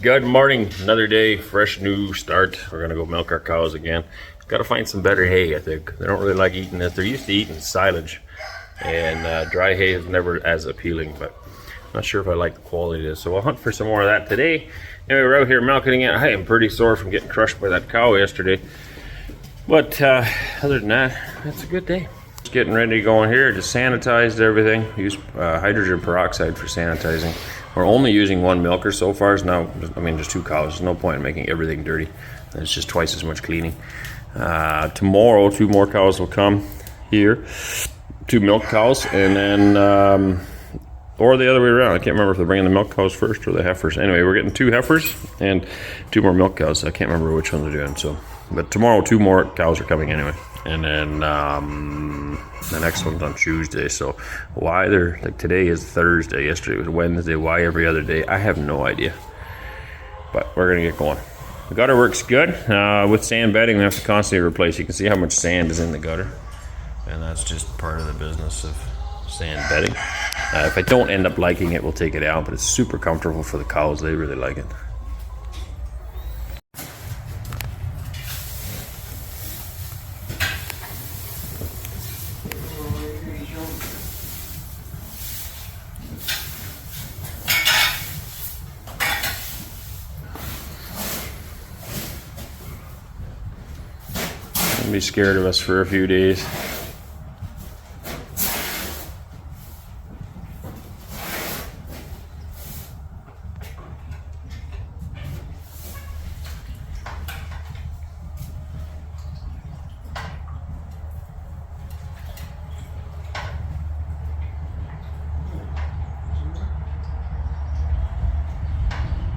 Good morning, another day, fresh new start. We're gonna go milk our cows again. Gotta find some better hay, I think. They don't really like eating this. They're used to eating silage, and dry hay is never as appealing, but I'm not sure if I like the quality of this. So we'll hunt for some more of that today. Anyway, we're out here milking it. I am pretty sore from getting crushed by that cow yesterday. But other than that, it's a good day. Just getting ready to go in here, just sanitized everything. Use hydrogen peroxide for sanitizing. We're only using one milker so far. Now, I mean, just 2 cows. There's no point in making everything dirty. It's just twice as much cleaning. Tomorrow, 2 more cows will come here. 2 milk cows, and then, or the other way around. I can't remember if they're bringing the milk cows first or the heifers. Anyway, we're getting 2 heifers and 2 more milk cows. I can't remember which one they're doing. So, but tomorrow, 2 more cows are coming anyway. And then the next one's on Tuesday. So why they're like, today is Thursday, yesterday was Wednesday, why every other day, I have no idea. But we're gonna get going. The gutter works good. With sand bedding, we have to constantly replace. You can see how much sand is in the gutter, and that's just part of the business of sand bedding. If I don't end up liking it, we'll take it out, but it's super comfortable for the cows. They really like it. Be scared of us for a few days.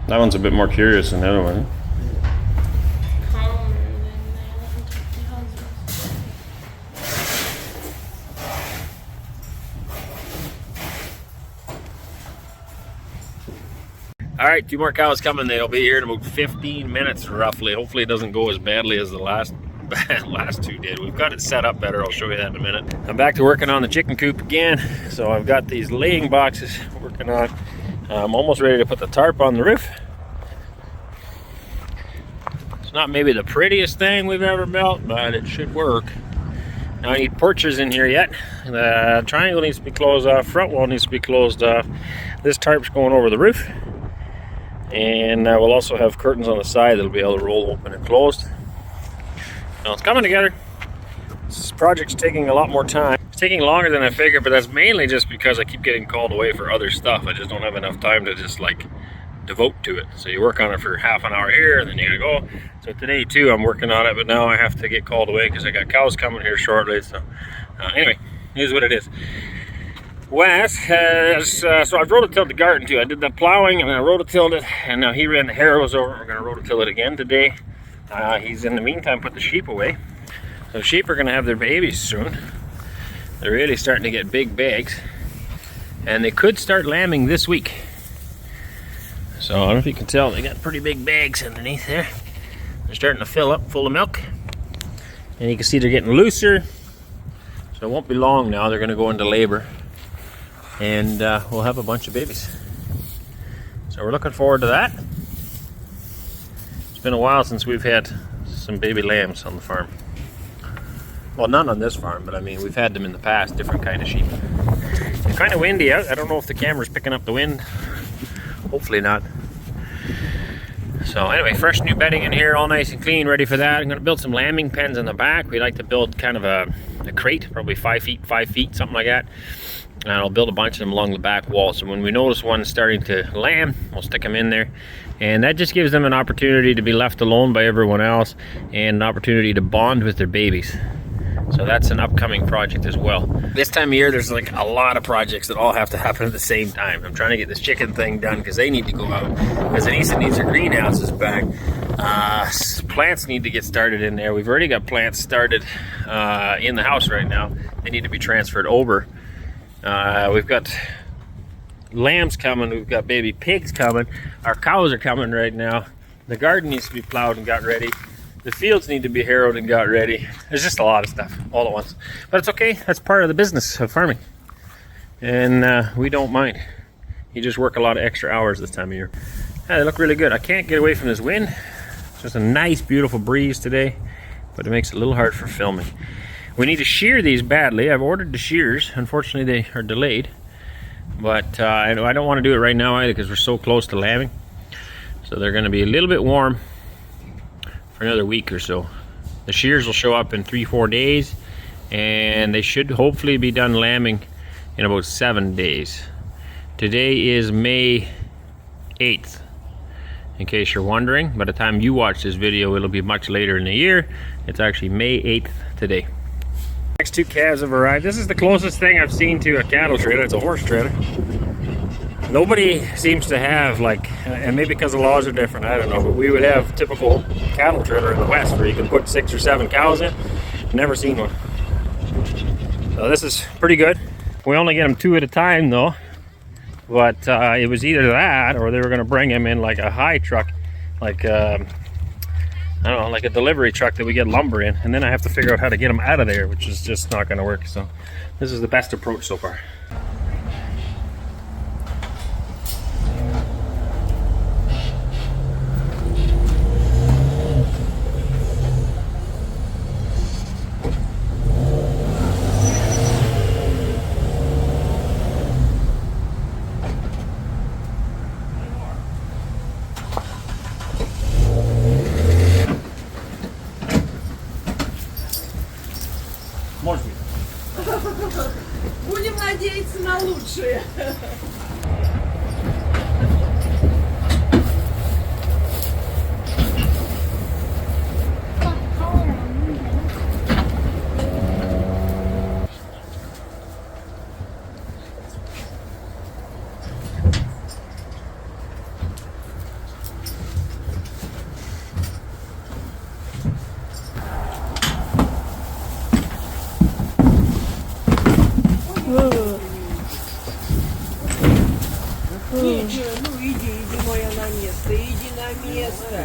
That one's a bit more curious than the other one. All right, 2 more cows coming. They'll be here in about 15 minutes roughly. Hopefully it doesn't go as badly as the last 2 did. We've got it set up better. I'll show you that in a minute. I'm back to working on the chicken coop again. So I've got these laying boxes working on. I'm almost ready to put the tarp on the roof. It's not maybe the prettiest thing we've ever built, but it should work. Now I need porches in here yet. The triangle needs to be closed off. Front wall needs to be closed off. This tarp's going over the roof. And we'll also have curtains on the side that'll be able to roll open and closed. Now it's coming together. This project's taking a lot more time. It's taking longer than I figured, but that's mainly just because I keep getting called away for other stuff. I just don't have enough time to just like devote to it. So you work on it for half an hour here, and then you gotta go. So today too, I'm working on it, but now I have to get called away because I got cows coming here shortly. So anyway, here's what it is. Wes has, so I've rototilled the garden too. I did the plowing and I rototilled it, and now he ran the harrows over. We're going to rototill it again today. He's in the meantime put the sheep away. So sheep are going to have their babies soon. They're really starting to get big bags, and they could start lambing this week. So I don't know if you can tell, they got pretty big bags underneath there. They're starting to fill up full of milk, and you can see they're getting looser. So it won't be long now. They're going to go into labor. And we'll have a bunch of babies. So we're looking forward to that. It's been a while since we've had some baby lambs on the farm. Well, not on this farm, but I mean, we've had them in the past, different kind of sheep. It's kind of windy out. I don't know if the camera's picking up the wind. Hopefully not. So anyway, fresh new bedding in here, all nice and clean, ready for that. I'm going to build some lambing pens in the back. We like to build kind of a crate, probably 5 feet, something like that. And I'll build a bunch of them along the back wall. So when we notice one starting to lamb, we'll stick them in there. And that just gives them an opportunity to be left alone by everyone else, and an opportunity to bond with their babies. So that's an upcoming project as well. This time of year, there's like a lot of projects that all have to happen at the same time. I'm trying to get this chicken thing done because they need to go out. Because Anneesa needs her greenhouses back. Plants need to get started in there. We've already got plants started in the house right now. They need to be transferred over. We've got lambs coming, we've got baby pigs coming, our cows are coming right now. The garden needs to be plowed and got ready. The fields need to be harrowed and got ready. There's just a lot of stuff all at once. But it's okay, that's part of the business of farming. And we don't mind. You just work a lot of extra hours this time of year. Yeah, they look really good. I can't get away from this wind. It's just a nice, beautiful breeze today, but it makes it a little hard for filming. We need to shear these badly. I've ordered the shears. Unfortunately, they are delayed. But I don't want to do it right now either because we're so close to lambing. So they're going to be a little bit warm for another week or so. The shears will show up in 3-4 days, and they should hopefully be done lambing in about 7 days. Today is May 8th. In case you're wondering, by the time you watch this video, it'll be much later in the year. It's actually May 8th today. Next 2 calves have arrived. This is the closest thing I've seen to a cattle trailer. It's a horse trailer. Nobody seems to have, like, and maybe because the laws are different, I don't know, but we would have typical cattle trailer in the West where you can put 6 or 7 cows in. Never seen one. So this is pretty good. We only get them 2 at a time though. But it was either that or they were going to bring him in like a high truck, like I don't know, like a delivery truck that we get lumber in, and then I have to figure out how to get them out of there, which is just not going to work. So this is the best approach so far. Будем надеяться на лучшее. Ничего, ну иди моя на место, иди на место.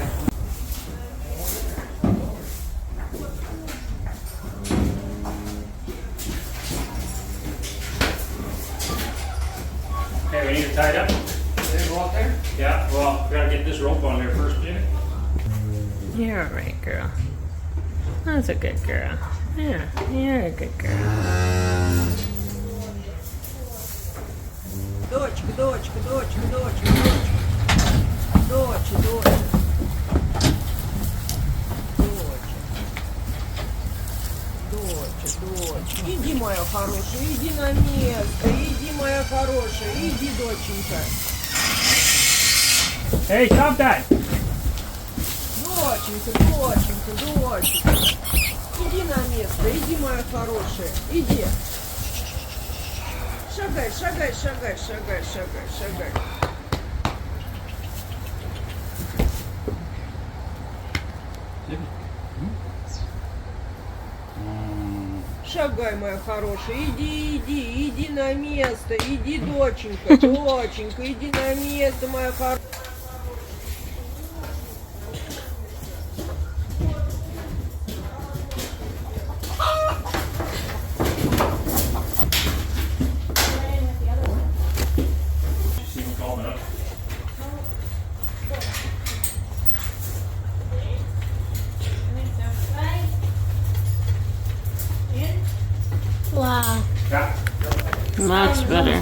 Okay, we need to tie it up. Did it go up there? Yeah, well, we gotta get this rope on there first, Jimmy. You're all right, girl. That's a good girl. Yeah, you're a good girl. Дочка, дочка, дочка, дочка, дочка. Доча, доча. Доча, доча. Иди, моя хорошая, иди на место. Иди, моя хорошая, иди, доченька. Hey, stop that! Доченька, доченька, доченька. Иди на место, иди, моя хорошая, иди. Шагай, шагай, шагай, шагай, шагай, шагай. Шагай, моя хорошая, иди, иди, иди на место, иди, доченька, доченька, иди на место, моя хорошая. Wow, Yeah. much better.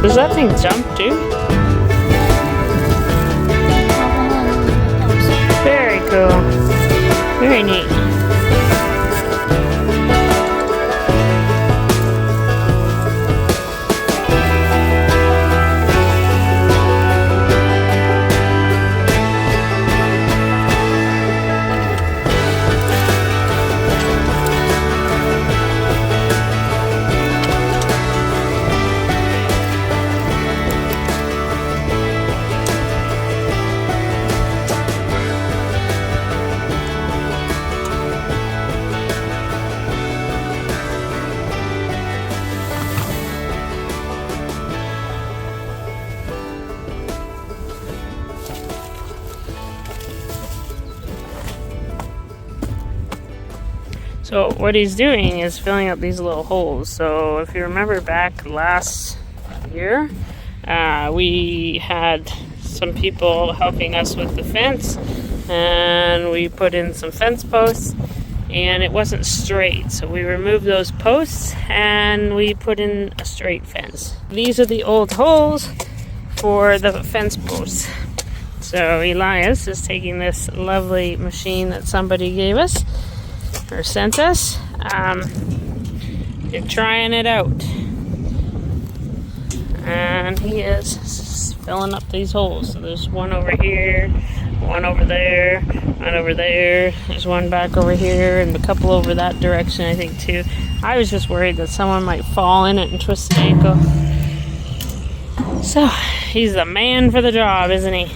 Does that thing jump too? Very cool. Very neat. So what he's doing is filling up these little holes. So if you remember back last year, we had some people helping us with the fence, and we put in some fence posts, and it wasn't straight. So we removed those posts and we put in a straight fence. These are the old holes for the fence posts. So Elias is taking this lovely machine that somebody gave us or sent us. You're trying it out, and he is filling up these holes. So there's one over here, one over there, one over there. There's one back over here, and a couple over that direction, I think, too. I was just worried that someone might fall in it and twist an ankle. So he's the man for the job, isn't he?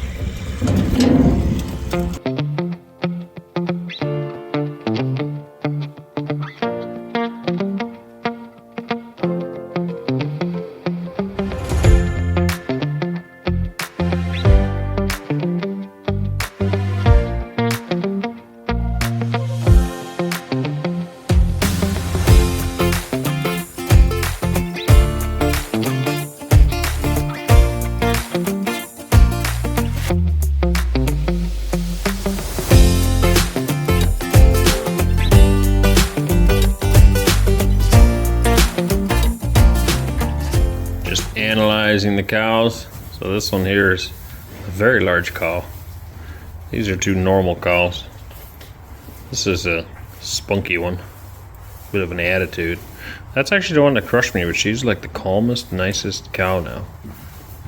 Analyzing the cows. So this one here is a very large cow. These are two normal cows. This is a spunky one, bit of an attitude. That's actually the one that crushed me, but she's like the calmest, nicest cow now.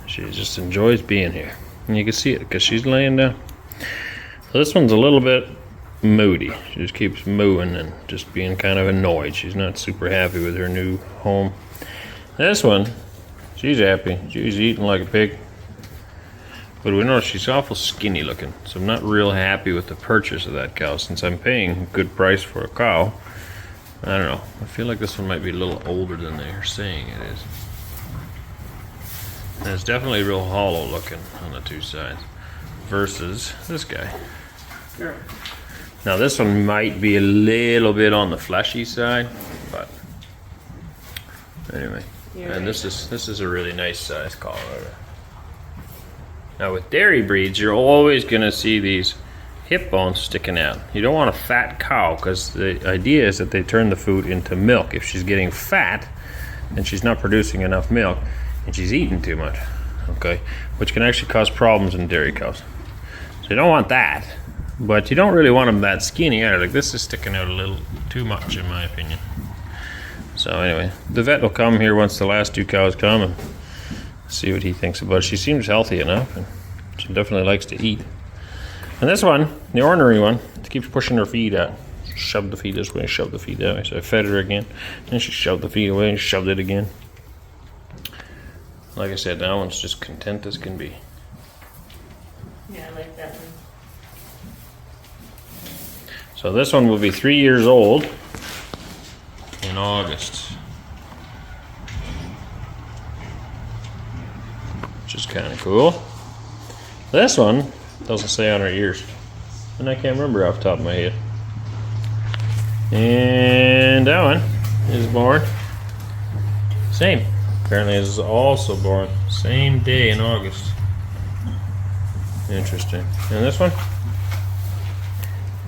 She just enjoys being here, and you can see it because she's laying down. So this one's a little bit moody. She just keeps mooing and just being kind of annoyed. She's not super happy with her new home. This one, she's happy. She's eating like a pig. But we know she's awful skinny looking. So I'm not real happy with the purchase of that cow. Since I'm paying a good price for a cow, I don't know. I feel like this one might be a little older than they are saying it is. And it's definitely real hollow looking on the two sides. Versus this guy. Sure. Now this one might be a little bit on the fleshy side. But anyway. And this is a really nice size cow. Now with dairy breeds, you're always going to see these hip bones sticking out. You don't want a fat cow because the idea is that they turn the food into milk. If she's getting fat and she's not producing enough milk and she's eating too much, okay, which can actually cause problems in dairy cows. So you don't want that, but you don't really want them that skinny either. Like this is sticking out a little too much in my opinion. So anyway, the vet will come here once the last two cows come and see what he thinks about it. She seems healthy enough, and she definitely likes to eat. And this one, the ornery one, she keeps pushing her feet out. Shove the feet this way, shove the feet that way. So I fed her again, and she shoved the feet away and shoved it again. Like I said, that one's just content as can be. Yeah, I like that one. So this one will be 3 years old in August, which is kind of cool. This one doesn't say on her ears, and I can't remember off the top of my head. And that one is born same. Apparently is also born same day in August. Interesting. And this one,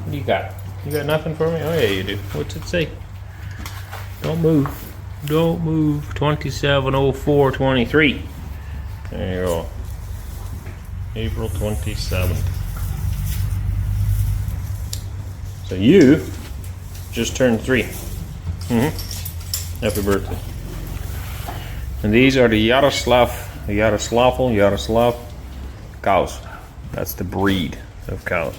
what do you got? You got nothing for me? Oh yeah, you do. What's it say? Don't move. Don't move. 270423. There you go. April 27th. So you just turned 3. Happy birthday. And these are the Yaroslav cows. That's the breed of cows.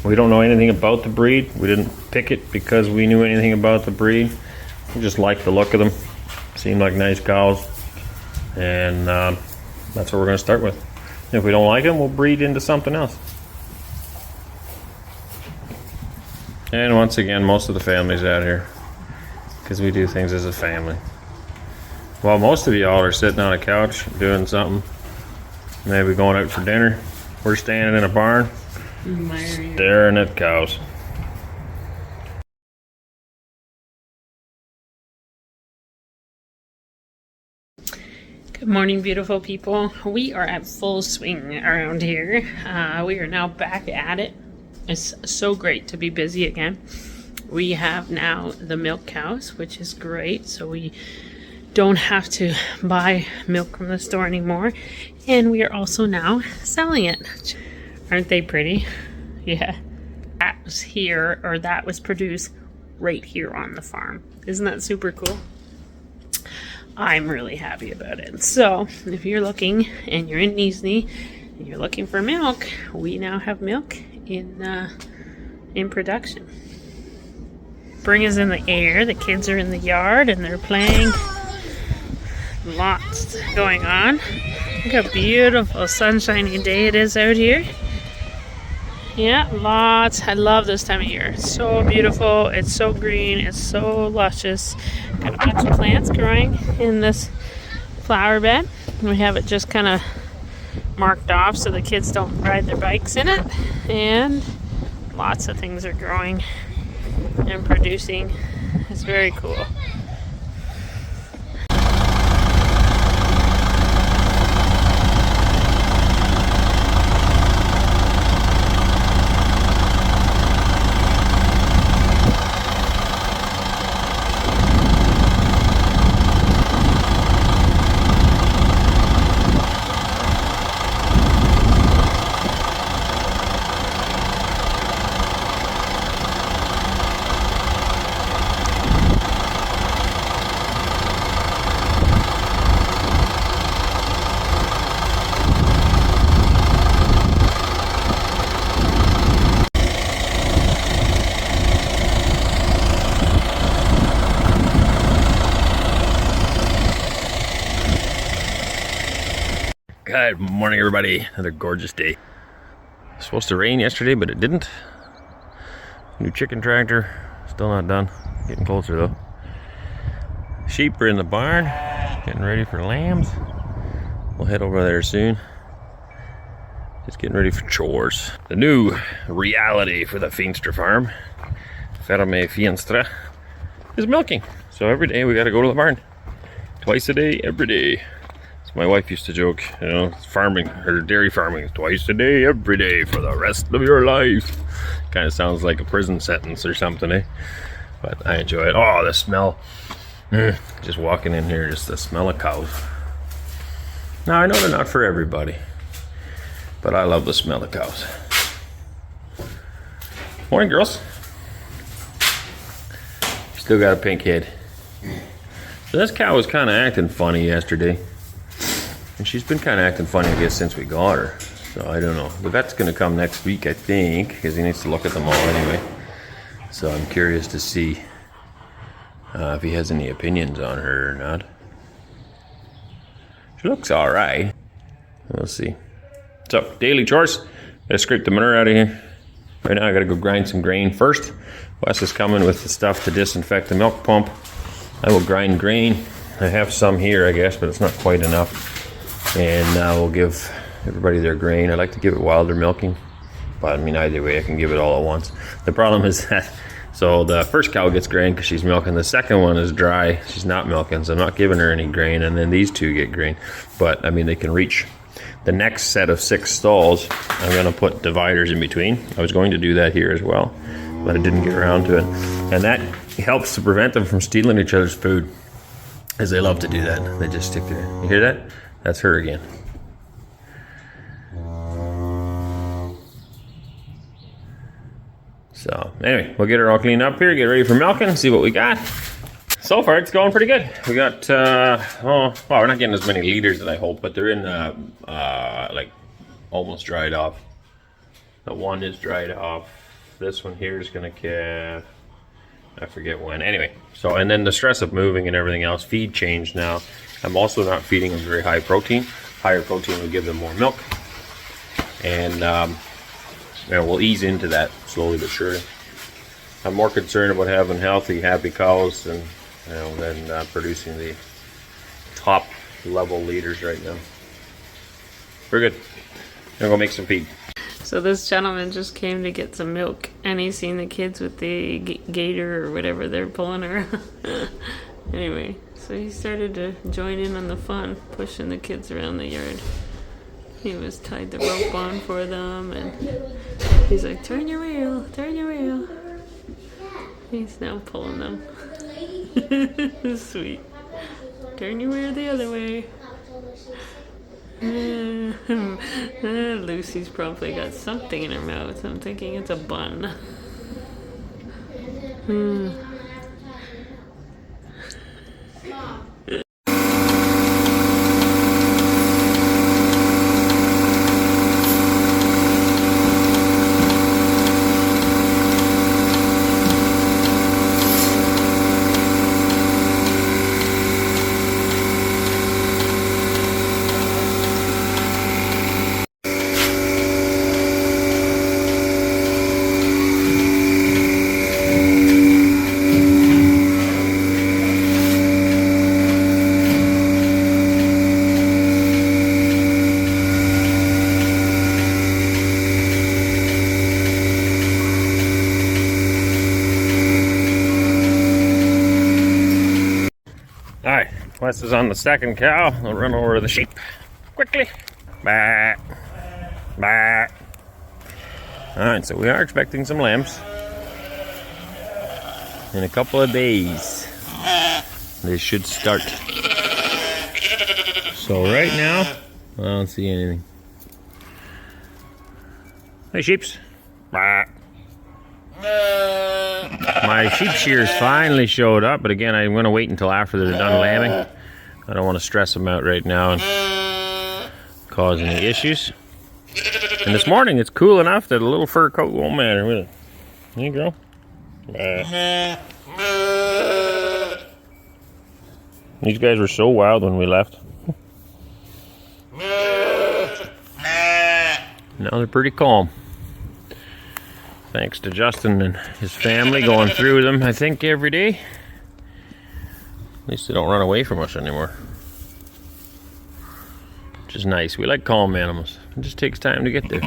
We don't know anything about the breed. We didn't pick it because we knew anything about the breed. We just liked the look of them. Seemed like nice cows. And that's what we're going to start with. If we don't like them, we'll breed into something else. And once again, most of the family's out here because we do things as a family. While most of y'all are sitting on a couch doing something, maybe going out for dinner, we're standing in a barn staring at cows. Good morning, beautiful people. We are at full swing around here. We are now back at it. It's so great to be busy again. We have now the milk cows, which is great. So we don't have to buy milk from the store anymore. And we are also now selling it. Aren't they pretty? Yeah. That was here, or that was produced right here on the farm. Isn't that super cool? I'm really happy about it. So if you're looking and you're in Anneesa and you're looking for milk, we now have milk in production. Spring is in the air. The kids are in the yard and they're playing. Lots going on. Look how beautiful sunshiny day it is out here. Yeah, lots. I love this time of year. It's so beautiful. It's so green. It's so luscious. Got a bunch of plants growing in this flower bed. We have it just kind of marked off so the kids don't ride their bikes in it. And lots of things are growing and producing. It's very cool. Good morning, everybody. Another gorgeous day. It's supposed to rain yesterday, but it didn't. New chicken tractor, still not done. Getting closer though. Sheep are in the barn, getting ready for lambs. We'll head over there soon. Just getting ready for chores. The new reality for the Feenstra farm, Ferme Feenstra, is milking. So every day we gotta go to the barn. Twice a day, every day. My wife used to joke, you know, farming or dairy farming is twice a day, every day for the rest of your life. Kind of sounds like a prison sentence or something, eh? But I enjoy it. Oh, the smell. Just walking in here, just the smell of cows. Now, I know they're not for everybody, but I love the smell of cows. Morning, girls. Still got a pink head. So this cow was kind of acting funny yesterday. And she's been kind of acting funny, I guess, since we got her. So I don't know. The vet's going to come next week, I think, because he needs to look at them all anyway. So I'm curious to see if he has any opinions on her or not. She looks all right. We'll see. So, daily chores. Gotta scrape the manure out of here. Right now I gotta go grind some grain first. Wes is coming with the stuff to disinfect the milk pump. I will grind grain. I have some here, I guess, but it's not quite enough. And we'll give everybody their grain. I like to give it while they're milking, but I mean, either way I can give it all at once. The problem is that, so the first cow gets grain because she's milking. The second one is dry, she's not milking, so I'm not giving her any grain. And then these two get grain, but I mean, they can reach the next set of 6 stalls. I'm going to put dividers in between. I was going to do that here as well, but I didn't get around to it. And that helps to prevent them from stealing each other's food, as they love to do that. They just stick there. You hear that? That's her again. So anyway, we'll get her all cleaned up here, get ready for milking, see what we got. So far it's going pretty good. We got well, we're not getting as many liters as I hope, but they're in like almost dried off. The one is dried off. This one here is gonna calf. I forget when. Anyway, so and then the stress of moving and everything else, feed changed now. I'm also not feeding them very high protein. Higher protein will give them more milk. And you know, we'll ease into that slowly but surely. I'm more concerned about having healthy, happy cows and than producing the top level liters right now. We're good. I'm gonna go make some feed. So this gentleman just came to get some milk, and he's seen the kids with the gator or whatever they're pulling her. Anyway, so he started to join in on the fun, pushing the kids around the yard. He was tied the rope on for them, and he's like, turn your wheel, turn your wheel. He's now pulling them. Sweet. Turn your wheel the other way. Lucy's probably got something in her mouth. I'm thinking it's a bun. Alright, Wes is on the second cow. I'll run over to the sheep quickly. Bah. Bah. Alright, so we are expecting some lambs in a couple of days. They should start. So right now, I don't see anything. Hey sheeps. Bah. My sheep shears finally showed up, but again, I'm going to wait until after they're done lambing. I don't want to stress them out right now and cause any issues. And this morning, it's cool enough that a little fur coat won't matter, will it? There you go. These guys were so wild when we left. Now they're pretty calm. Thanks to Justin and his family going through them, I think, every day. At least they don't run away from us anymore. Which is nice. We like calm animals. It just takes time to get there.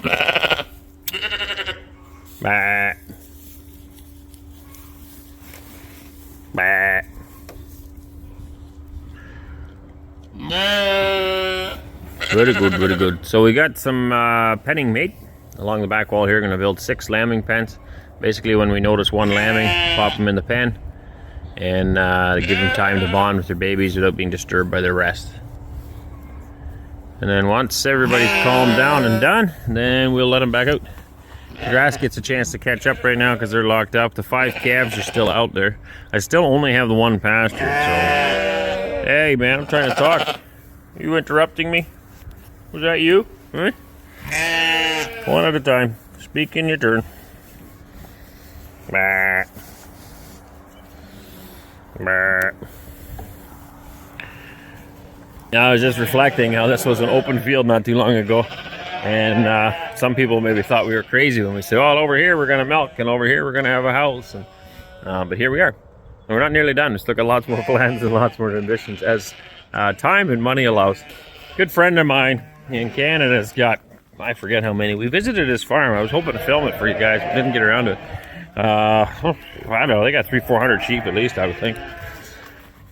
Bah. Bah. Very good, very good. So we got some penning mate along the back wall here. Going to build 6 lambing pens. Basically, when we notice one lambing, pop them in the pen and give them time to bond with their babies without being disturbed by their rest. And then once everybody's calmed down and done, then we'll let them back out. The grass gets a chance to catch up right now because they're locked up. The 5 calves are still out there. I still only have the one pasture, so... Hey man, I'm trying to talk. You interrupting me? Was that you? Huh? One at a time. Speak in your turn. Bah. Bah. Now, I was just reflecting how this was an open field not too long ago. And some people maybe thought we were crazy when we said, oh, over here we're going to milk, and over here we're going to have a house. And, but here we are. And we're not nearly done. We still got lots more plans and lots more ambitions as time and money allows. Good friend of mine in Canada has got, I forget how many. We visited his farm. I was hoping to film it for you guys, but didn't get around to it. I don't know, they got 300-400 sheep at least, I would think.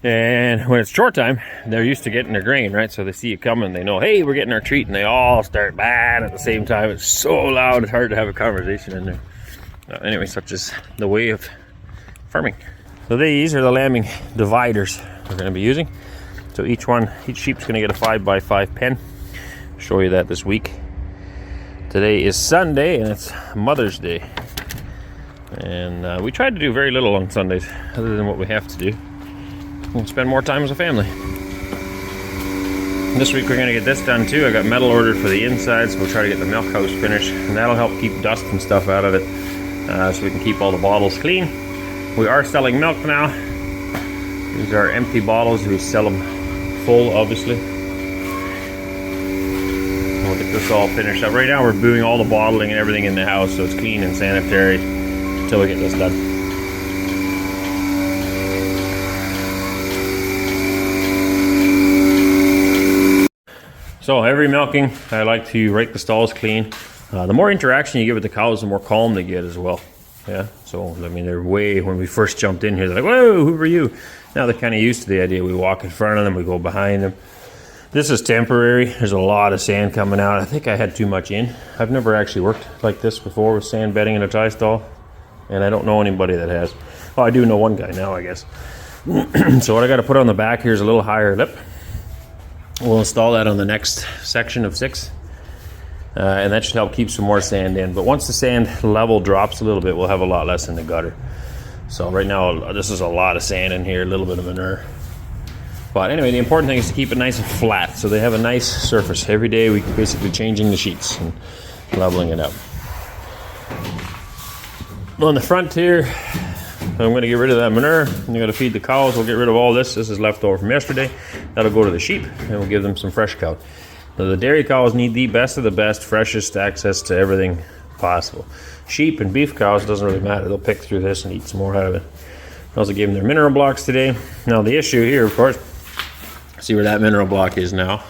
And when it's short time, they're used to getting their grain, right? So they see you coming, they know, hey, we're getting our treat, and they all start bad at the same time. It's so loud, it's hard to have a conversation in there. Anyway, such is the way of farming. So these are the lambing dividers we're going to be using. So each sheep's going to get a 5x5 pen. I'll show you that this week. Today is Sunday, and it's Mother's Day. And we try to do very little on Sundays, other than what we have to do. We'll spend more time as a family. And this week we're going to get this done too. I got metal ordered for the inside, so we'll try to get the milk house finished. And that'll help keep dust and stuff out of it, so we can keep all the bottles clean. We are selling milk now. These are empty bottles. We sell them full, obviously. We'll get this all finished up. Right now we're doing all the bottling and everything in the house, so it's clean and sanitary until we get this done. So every milking, I like to rake the stalls clean. The more interaction you give with the cows, the more calm they get as well. Yeah, so I mean, they're way, when we first jumped in here, they're like, whoa, who are you? Now they're kind of used to the idea. We walk in front of them, we go behind them. This is temporary. There's a lot of sand coming out. I think I had too much in. I've never actually worked like this before with sand bedding in a tie stall, and I don't know anybody that has. Oh, I do know one guy now, I guess. So what I got to put on the back here is a little higher lip. We'll install that on the next section of 6. And that should help keep some more sand in. But once the sand level drops a little bit, we'll have a lot less in the gutter. So right now, this is a lot of sand in here, a little bit of manure. But anyway, the important thing is to keep it nice and flat, so they have a nice surface. Every day we basically changing the sheets and leveling it up. On the front here, I'm going to get rid of that manure. You got to feed the cows. We'll get rid of all this. This is left over from yesterday. That'll go to the sheep, and we'll give them some fresh cow. Now, the dairy cows need the best of the best, freshest access to everything possible. Sheep and beef cows, doesn't really matter. They'll pick through this and eat some more out of it. I also gave them their mineral blocks today. Now the issue here, of course, see where that mineral block is now.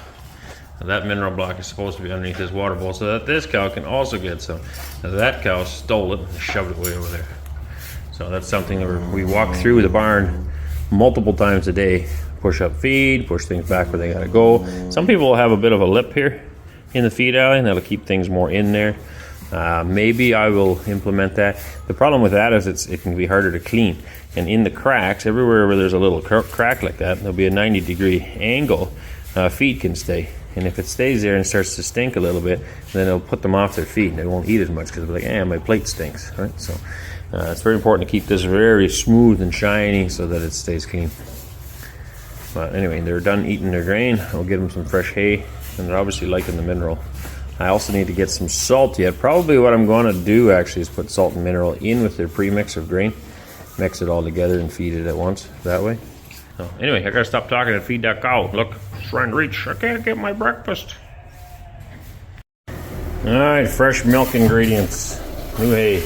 That mineral block is supposed to be underneath this water bowl so that this cow can also get some. Now that cow stole it and shoved it way over there. So that's something that we walk through the barn multiple times a day. Push up feed, push things back where they gotta go. Some people will have a bit of a lip here in the feed alley, and that'll keep things more in there. Maybe I will implement that. The problem with that is it can be harder to clean. And in the cracks, everywhere where there's a little crack like that, there'll be a 90-degree angle, feed can stay. And if it stays there and starts to stink a little bit, then it'll put them off their feet and they won't eat as much because they'll be like, my plate stinks, right? So it's very important to keep this very smooth and shiny so that it stays clean. But anyway, they're done eating their grain. I'll give them some fresh hay, and they're obviously liking the mineral. I also need to get some salt yet. Probably what I'm going to do actually is put salt and mineral in with their premix of grain. Mix it all together and feed it at once, that way. So anyway, I gotta stop talking and feed that cow. Look, it's trying to reach. I can't get my breakfast. Alright, fresh milk ingredients. New hay.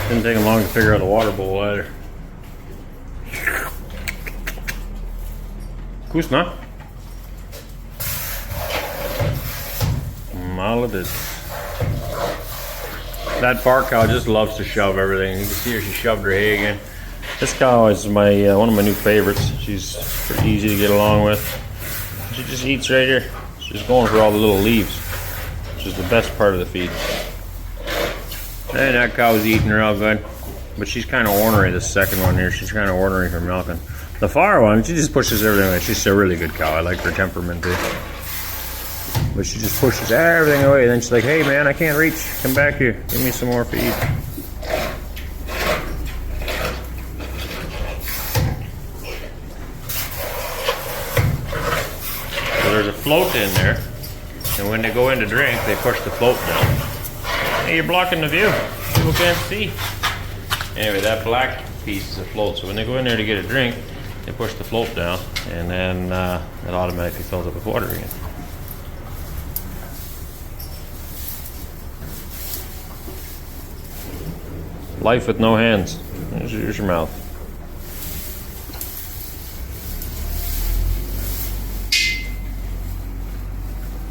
Didn't take them long to figure out the water bowl either. Вкусно? Молодец. That bar cow just loves to shove everything. You can see her, she shoved her hay again. This cow is my one of my new favorites. She's pretty easy to get along with. She just eats right here. She's going for all the little leaves, which is the best part of the feed. And that cow's eating real good. But she's kind of ornery, this second one here. She's kind of ornery for milking. The far one, she just pushes everything away. She's a really good cow. I like her temperament too. But she just pushes everything away. And then she's like, hey man, I can't reach. Come back here. Give me some more feed. So there's a float in there. And when they go in to drink, they push the float down. Hey, you're blocking the view. People can't see. Anyway, that black piece is a float. So when they go in there to get a drink, they push the float down, and then it automatically fills up with water again. Life with no hands. Here's your mouth.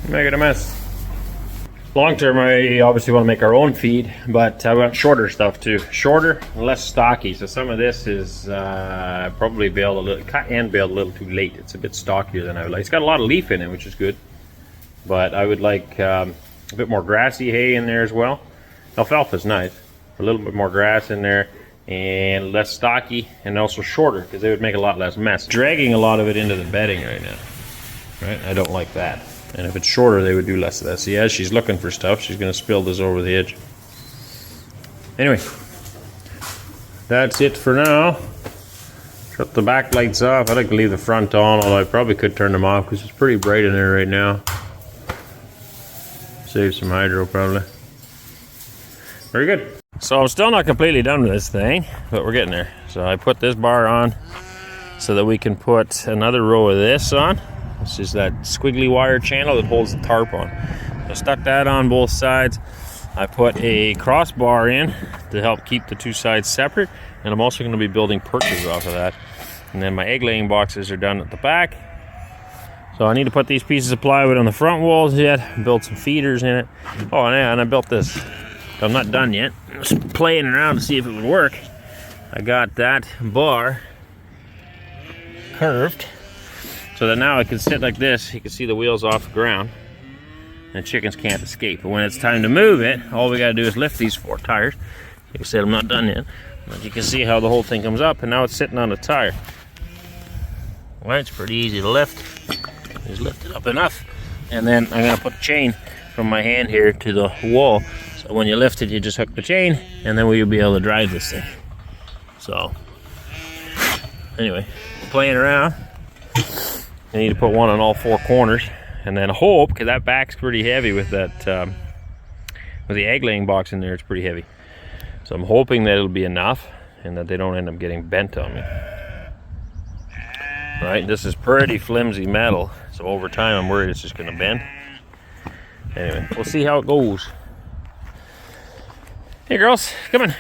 Make it a mess. Long term, I obviously want to make our own feed, but I want shorter stuff too. Shorter, less stocky. So some of this is probably baled a little, cut and baled a little too late. It's a bit stockier than I would like. It's got a lot of leaf in it, which is good. But I would like a bit more grassy hay in there as well. Alfalfa's nice. A little bit more grass in there and less stocky, and also shorter because they would make a lot less mess. Dragging a lot of it into the bedding right now. Right? I don't like that. And if it's shorter, they would do less of that. See, as she's looking for stuff, she's going to spill this over the edge. Anyway, that's it for now. Shut the back lights off. I like to leave the front on, although I probably could turn them off because it's pretty bright in there right now. Save some hydro, probably. Very good. So I'm still not completely done with this thing, but we're getting there. So I put this bar on so that we can put another row of this on. This is that squiggly wire channel that holds the tarp on. I stuck that on both sides. I put a crossbar in to help keep the two sides separate, and I'm also going to be building perches off of that. And then my egg laying boxes are done at the back. So I need to put these pieces of plywood on the front walls yet, build some feeders in it. Oh, and I built this I'm not done yet. I was playing around to see if it would work. I got that bar curved so that now I can sit like this. You can see the wheels off the ground and chickens can't escape. But when it's time to move it, all we gotta do is lift these 4 tires. Like I said, I'm not done yet. But you can see how the whole thing comes up, and now it's sitting on the tire. Well, it's pretty easy to lift. Just lift it up enough. And then I'm gonna put a chain from my hand here to the wall. So when you lift it, you just hook the chain, and then we'll be able to drive this thing. So, anyway, playing around. I need to put one on all 4 corners, and then hope, because that back's pretty heavy with that, with the egg laying box in there, it's pretty heavy. So I'm hoping that it'll be enough, and that they don't end up getting bent on me. Right, this is pretty flimsy metal, so over time I'm worried it's just gonna bend. Anyway, we'll see how it goes. Hey girls, come on.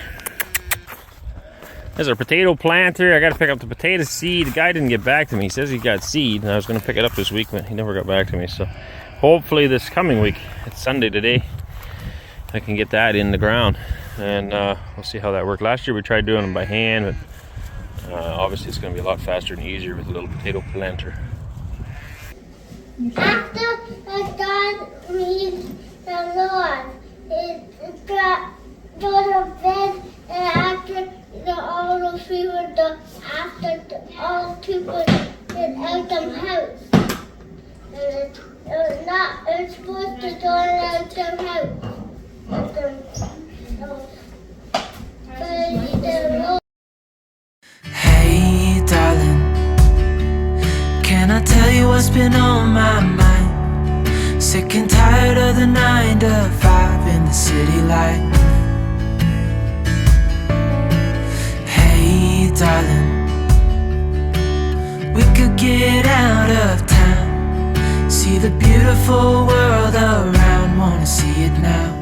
There's our potato planter. I gotta pick up the potato seed. The guy didn't get back to me. He says he got seed, and I was gonna pick it up this week, but he never got back to me. So hopefully this coming week, it's Sunday today, I can get that in the ground, and we'll see how that worked. Last year we tried doing them by hand, but obviously it's gonna be a lot faster and easier with a little potato planter. After God meets the Lord, it's go to bed, and after all those people, after all people get out of house, and it's supposed to go out of house. Hey darling, can I tell you what's been on my mind? Sick and tired of the 9 to 5 in the city life. Hey darling, we could get out of town, see the beautiful world around, wanna see it now.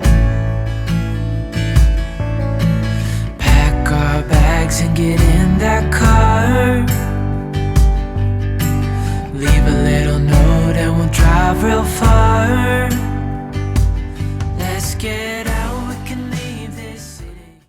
Pack our bags and get in that car,